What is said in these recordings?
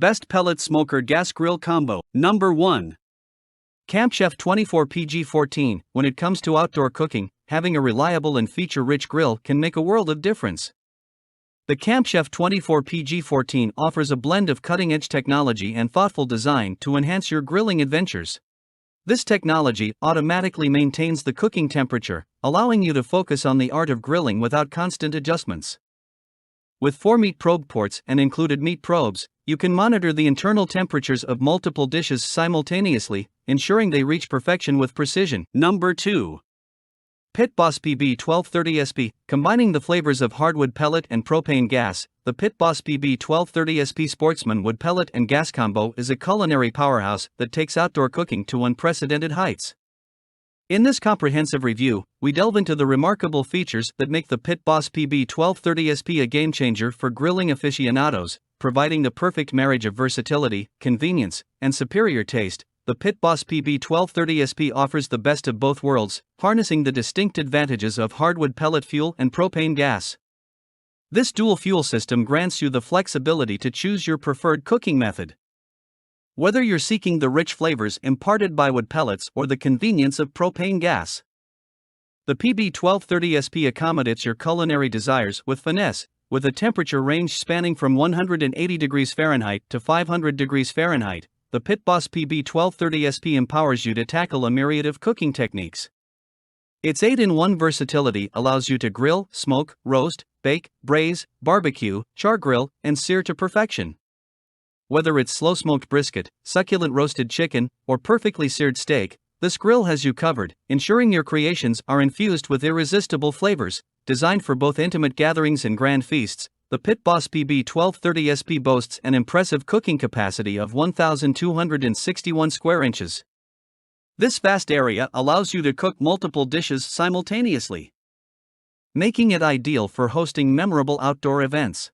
Best Pellet Smoker Gas Grill Combo. Number 1. Camp Chef 24PG14. When it comes to outdoor cooking, having a reliable and feature-rich grill can make a world of difference. The Camp Chef 24PG14 offers a blend of cutting-edge technology and thoughtful design to enhance your grilling adventures. This technology automatically maintains the cooking temperature, allowing you to focus on the art of grilling without constant adjustments. With 4 meat probe ports and included meat probes, you can monitor the internal temperatures of multiple dishes simultaneously, ensuring they reach perfection with precision. Number 2. Pit Boss PB 1230SP. Combining the flavors of hardwood pellet and propane gas, the Pit Boss PB 1230SP Sportsman Wood Pellet and Gas Combo is a culinary powerhouse that takes outdoor cooking to unprecedented heights. In this comprehensive review, we delve into the remarkable features that make the Pit Boss PB 1230SP a game-changer for grilling aficionados, providing the perfect marriage of versatility, convenience, and superior taste. The Pit Boss PB 1230SP offers the best of both worlds, harnessing the distinct advantages of hardwood pellet fuel and propane gas. This dual fuel system grants you the flexibility to choose your preferred cooking method. Whether you're seeking the rich flavors imparted by wood pellets or the convenience of propane gas, the PB 1230SP accommodates your culinary desires with finesse, with a temperature range spanning from 180 degrees Fahrenheit to 500 degrees Fahrenheit. The Pit Boss PB 1230SP empowers you to tackle a myriad of cooking techniques. Its 8-in-1 versatility allows you to grill, smoke, roast, bake, braise, barbecue, char grill, and sear to perfection. Whether it's slow-smoked brisket, succulent roasted chicken, or perfectly seared steak, this grill has you covered, ensuring your creations are infused with irresistible flavors. Designed for both intimate gatherings and grand feasts, the Pit Boss PB 1230SP boasts an impressive cooking capacity of 1,261 square inches. This vast area allows you to cook multiple dishes simultaneously, making it ideal for hosting memorable outdoor events.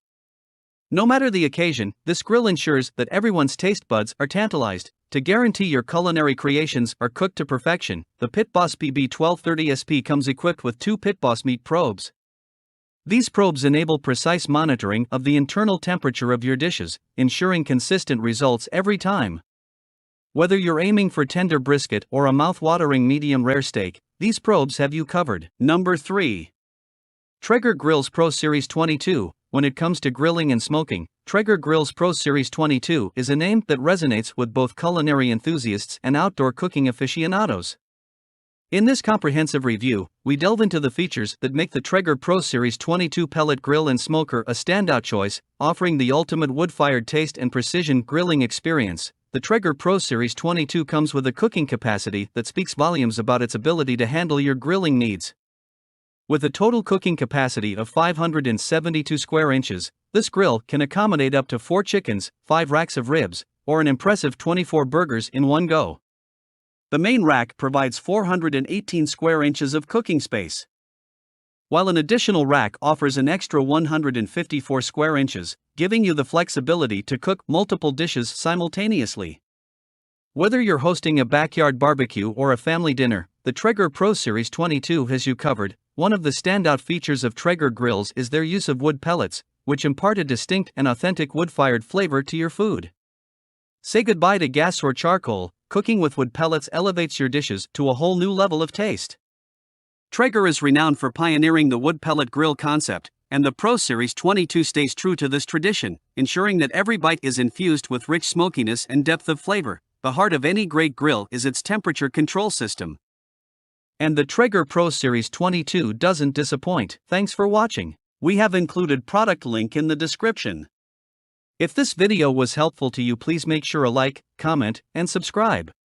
No matter the occasion, this grill ensures that everyone's taste buds are tantalized. To guarantee your culinary creations are cooked to perfection, the Pit Boss PB 1230SP comes equipped with 2 Pit Boss meat probes. These probes enable precise monitoring of the internal temperature of your dishes, ensuring consistent results every time. Whether you're aiming for tender brisket or a mouth-watering medium-rare steak, these probes have you covered. Number 3. Traeger Grills Pro Series 22. When it comes to grilling and smoking, Traeger Grills Pro Series 22 is a name that resonates with both culinary enthusiasts and outdoor cooking aficionados. In this comprehensive review, we delve into the features that make the Traeger Pro Series 22 pellet grill and smoker a standout choice, offering the ultimate wood-fired taste and precision grilling experience. The Traeger Pro Series 22 comes with a cooking capacity that speaks volumes about its ability to handle your grilling needs. With a total cooking capacity of 572 square inches, this grill can accommodate up to 4 chickens, 5 racks of ribs, or an impressive 24 burgers in one go. The main rack provides 418 square inches of cooking space, while an additional rack offers an extra 154 square inches, giving you the flexibility to cook multiple dishes simultaneously. Whether you're hosting a backyard barbecue or a family dinner, the Traeger Pro Series 22 has you covered. One of the standout features of Traeger grills is their use of wood pellets, which impart a distinct and authentic wood-fired flavor to your food. Say goodbye to gas or charcoal. Cooking with wood pellets elevates your dishes to a whole new level of taste. Traeger is renowned for pioneering the wood pellet grill concept, and the Pro Series 22 stays true to this tradition, ensuring that every bite is infused with rich smokiness and depth of flavor. The heart of any great grill is its temperature control system, and the Traeger Pro Series 22 doesn't disappoint. Thanks for watching. We have included product link in the description. If this video was helpful to you, please make sure to like, comment, and subscribe.